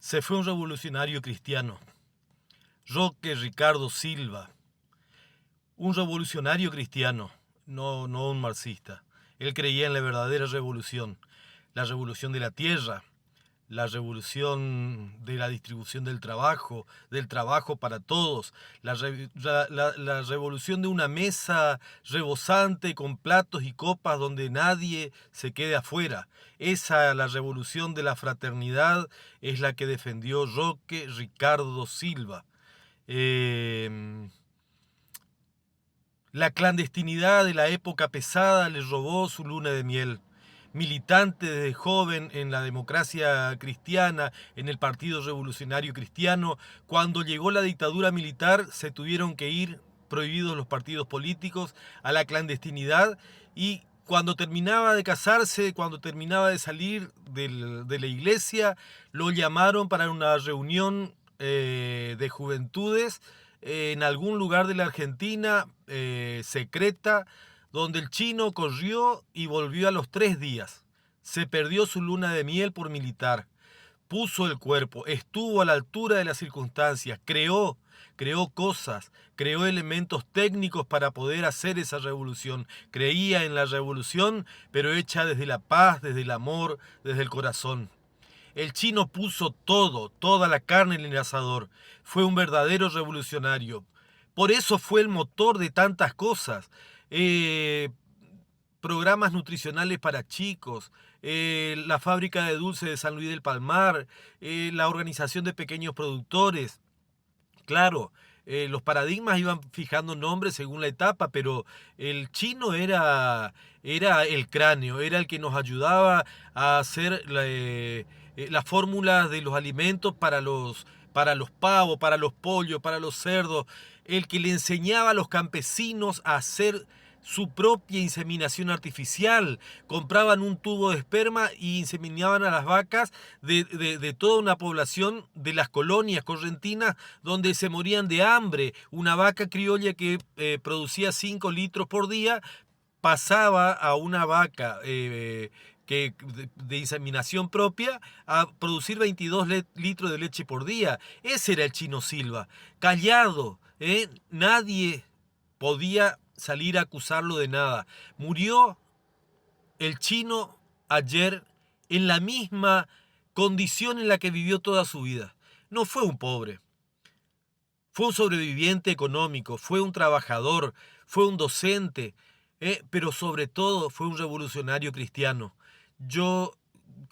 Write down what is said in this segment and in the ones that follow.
Se fue un revolucionario cristiano, Roque Ricardo Silva, un revolucionario cristiano, no un marxista. Él creía en la verdadera revolución, la revolución de la tierra, la revolución de la distribución del trabajo para todos, la revolución de una mesa rebosante con platos y copas donde nadie se quede afuera. La revolución de la fraternidad, es la que defendió Roque Ricardo Silva. Eh, la clandestinidad de la época pesada le robó su luna de miel. Militante desde joven en la democracia cristiana, en el Partido Revolucionario Cristiano, cuando llegó la dictadura militar se tuvieron que ir prohibidos los partidos políticos a la clandestinidad, y cuando terminaba de casarse, cuando terminaba de salir de la iglesia, lo llamaron para una reunión de juventudes en algún lugar de la Argentina, secreta, donde el chino corrió y volvió a los 3 días. Se perdió su luna de miel por militar. Puso el cuerpo, estuvo a la altura de las circunstancias, creó cosas, creó elementos técnicos para poder hacer esa revolución. Creía en la revolución, pero hecha desde la paz, desde el amor, desde el corazón. El chino puso todo, toda la carne en el asador. Fue un verdadero revolucionario. Por eso fue el motor de tantas cosas. Eh, Programas nutricionales para chicos, la fábrica de dulce de San Luis del Palmar, la organización de pequeños productores. Claro, los paradigmas iban fijando nombres según la etapa, pero el chino era el cráneo, era el que nos ayudaba a hacer las fórmulas de los alimentos para los pavos, para los pollos, para los cerdos, el que le enseñaba a los campesinos a hacer su propia inseminación artificial. Compraban un tubo de esperma y inseminaban a las vacas de toda una población de las colonias correntinas donde se morían de hambre. Una vaca criolla que producía 5 litros por día pasaba a una vaca de inseminación propia a producir 22 litros de leche por día. Ese era el chino Silva. Callado, nadie podía salir a acusarlo de nada. Murió el chino ayer en la misma condición en la que vivió toda su vida. No fue un pobre, fue un sobreviviente económico, fue un trabajador, fue un docente, pero sobre todo fue un revolucionario cristiano. Yo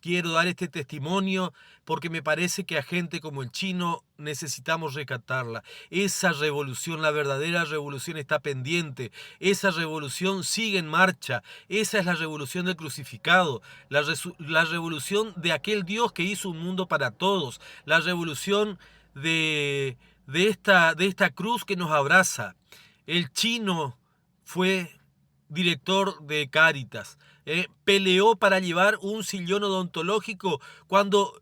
quiero dar este testimonio porque me parece que a gente como el chino necesitamos rescatarla. Esa revolución, la verdadera revolución, está pendiente. Esa revolución sigue en marcha. Esa es la revolución del crucificado, la revolución de aquel Dios que hizo un mundo para todos, la revolución de esta cruz que nos abraza. El chino fue director de Cáritas, peleó para llevar un sillón odontológico cuando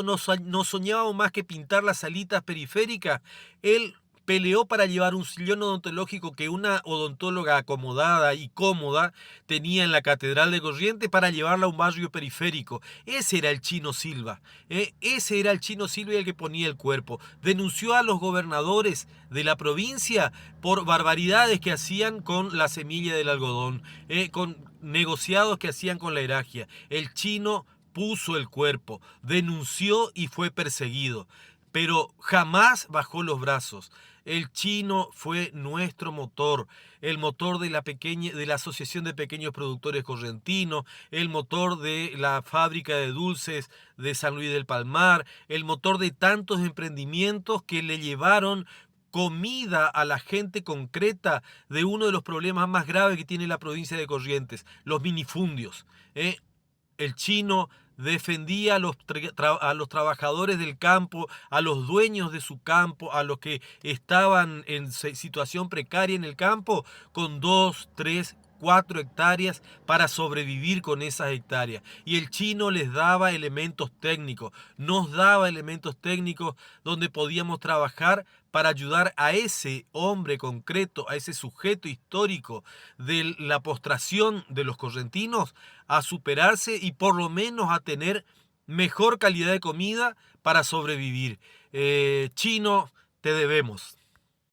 no soñábamos más que pintar las salitas periféricas. Él peleó para llevar un sillón odontológico que una odontóloga acomodada y cómoda tenía en la Catedral de Corrientes para llevarla a un barrio periférico. Ese era el chino Silva. Ese era el chino Silva, el que ponía el cuerpo. Denunció a los gobernadores de la provincia por barbaridades que hacían con la semilla del algodón, con negociados que hacían con la heragia. El chino puso el cuerpo, denunció y fue perseguido, pero jamás bajó los brazos. El chino fue nuestro motor, el motor de la Asociación de Pequeños Productores Correntinos, el motor de la fábrica de dulces de San Luis del Palmar, el motor de tantos emprendimientos que le llevaron comida a la gente concreta de uno de los problemas más graves que tiene la provincia de Corrientes, los minifundios. El chino defendía a los trabajadores del campo, a los dueños de su campo, a los que estaban en situación precaria en el campo, con 2, 3, 4 hectáreas para sobrevivir con esas hectáreas. Y el chino les daba elementos técnicos, nos daba elementos técnicos donde podíamos trabajar para ayudar a ese hombre concreto, a ese sujeto histórico de la postración de los correntinos, a superarse y por lo menos a tener mejor calidad de comida para sobrevivir. Chino, te debemos.